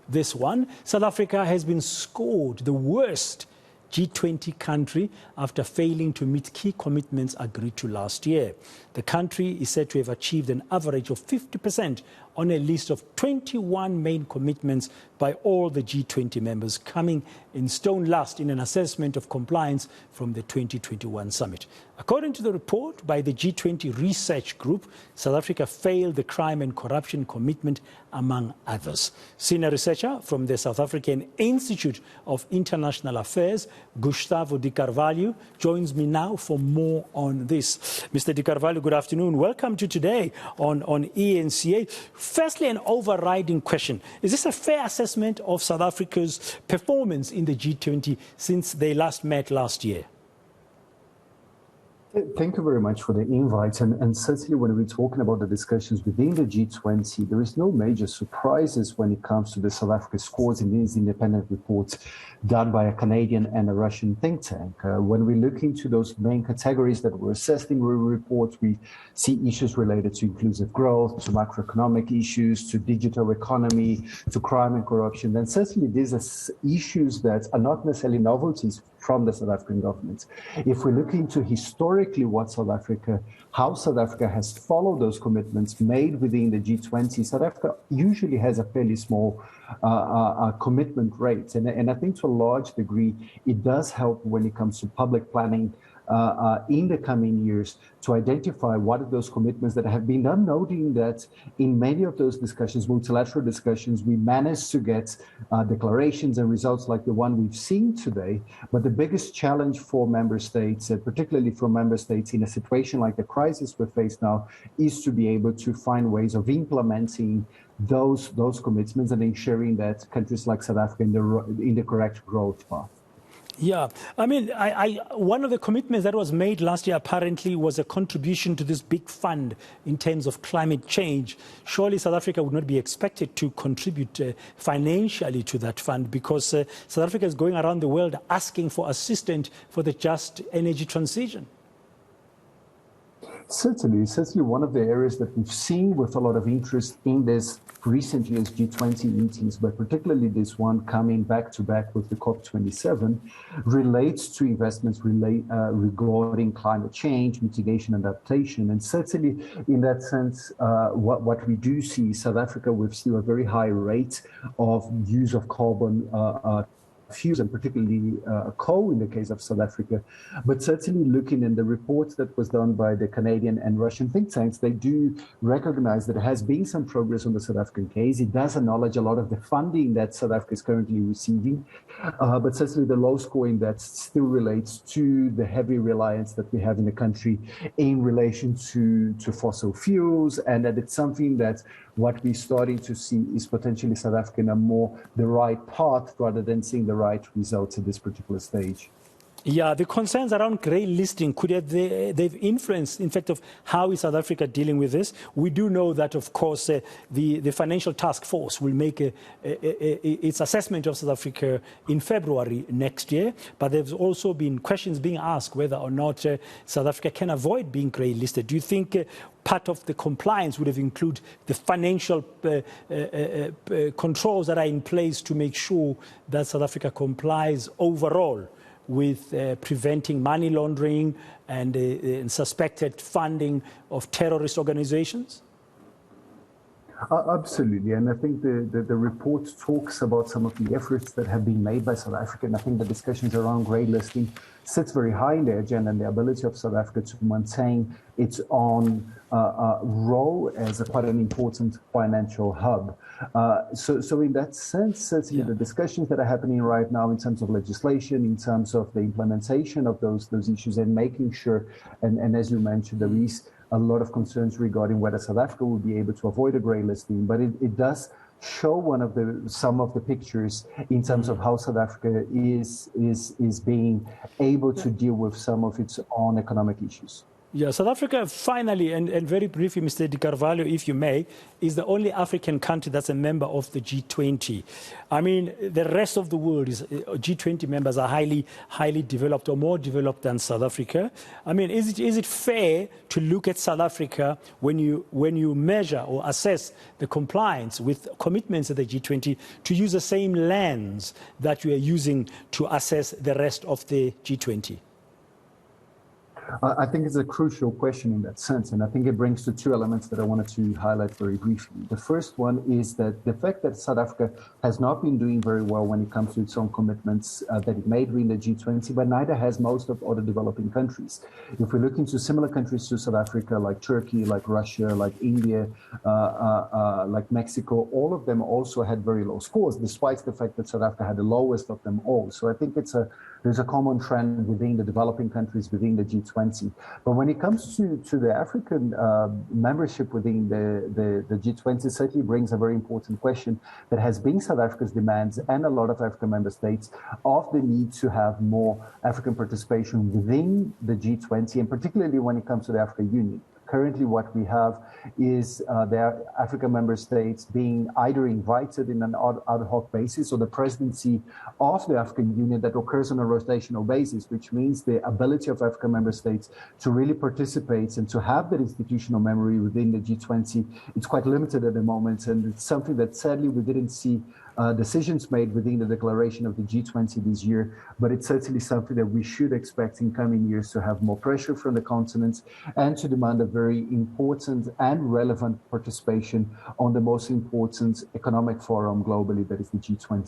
this one. South Africa has been scored the worst G20 country after failing to meet key commitments agreed to last year. The country is said to have achieved an average of 50% on a list of 21 main commitments by all the G20 members, coming in stone last in an assessment of compliance from the 2021 summit. According to the report by the G20 Research Group, South Africa failed the crime and corruption commitment, among others. Senior researcher from the South African Institute of International Affairs, Gustavo de Carvalho, joins me now for more on this. Mr. de Carvalho, good afternoon. Welcome to today on eNCA. Firstly, an overriding question. Is this a fair assessment of South Africa's performance in the G20 since they last met last year? Thank you very much for the invite. And certainly when we're talking about the discussions within the G20, there is no major surprises when it comes to the South Africa scores in these independent reports done by a Canadian and a Russian think tank. When we look into those main categories that were assessed in the report, we see issues related to inclusive growth, to macroeconomic issues, to digital economy, to crime and corruption. And certainly these are issues that are not necessarily novelties from the South African government. If we look into historically how South Africa has followed those commitments made within the G20, South Africa usually has a fairly small commitment rate. And I think to a large degree, it does help when it comes to public planning in the coming years to identify what are those commitments that have been done, noting that in many of those discussions, multilateral discussions, we managed to get declarations and results like the one we've seen today. But the biggest challenge for member states, particularly for member states in a situation like the crisis we face now, is to be able to find ways of implementing those commitments and ensuring that countries like South Africa in the correct growth path. Yeah, I mean, one of the commitments that was made last year apparently was a contribution to this big fund in terms of climate change. Surely South Africa would not be expected to contribute financially to that fund because South Africa is going around the world asking for assistance for the just energy transition. Certainly one of the areas that we've seen with a lot of interest in this recently is G20 meetings, but particularly this one coming back to back with the COP27 relates to investments regarding climate change, mitigation, and adaptation. And certainly in that sense, what we do see South Africa with still a very high rate of use of carbon fuels, and particularly coal in the case of South Africa. But certainly looking in the reports that was done by the Canadian and Russian think tanks, they do recognize that there has been some progress on the South African case. It does acknowledge a lot of the funding that South Africa is currently receiving, but certainly the low scoring that still relates to the heavy reliance that we have in the country in relation to fossil fuels, and that it's something that what we're starting to see is potentially South Africa in a more the right path rather than seeing the right results at this particular stage. Yeah, the concerns around greylisting, they've influenced, in fact, of how is South Africa dealing with this? We do know that, of course, the Financial Task Force will make its assessment of South Africa in February next year. But there's also been questions being asked whether or not South Africa can avoid being greylisted. Do you think part of the compliance would have included the financial controls that are in place to make sure that South Africa complies overall with preventing money laundering and suspected funding of terrorist organizations? Absolutely, and I think the report talks about some of the efforts that have been made by South Africa, and I think the discussions around greylisting sits very high in the agenda, and the ability of South Africa to maintain its own role as quite an important financial hub. So in that sense, certainly the discussions that are happening right now in terms of legislation, in terms of the implementation of those issues, and making sure, and as you mentioned, there is a lot of concerns regarding whether South Africa will be able to avoid a greylisting, but it does show some of the pictures in terms of how South Africa is being able to deal with some of its own economic issues. Yeah, South Africa finally, and very briefly, Mr. Di Carvalho, if you may, is the only African country that's a member of the G20. I mean, the rest of the world is G20 members are highly developed or more developed than South Africa. I mean, is it fair to look at South Africa when you measure or assess the compliance with commitments of the G20 to use the same lens that you are using to assess the rest of the G20? I think it's a crucial question in that sense, and I think it brings to two elements that I wanted to highlight very briefly. The first one is that the fact that South Africa has not been doing very well when it comes to its own commitments that it made in the G20, but neither has most of other developing countries. If we look into similar countries to South Africa, like Turkey, like Russia, like India, like Mexico, all of them also had very low scores, despite the fact that South Africa had the lowest of them all. So I think there's a common trend within the developing countries within the G20. But when it comes to the African membership within the G20, certainly brings a very important question that has been South Africa's demands and a lot of African member states of the need to have more African participation within the G20, and particularly when it comes to the African Union. Currently, what we have is the African member states being either invited in an ad hoc basis or the presidency of the African Union that occurs on a rotational basis, which means the ability of African member states to really participate and to have that institutional memory within the G20, it's quite limited at the moment. And it's something that sadly we didn't see decisions made within the declaration of the G20 this year, but it's certainly something that we should expect in coming years to have more pressure from the continent and to demand a very important and relevant participation on the most important economic forum globally, that is the G20.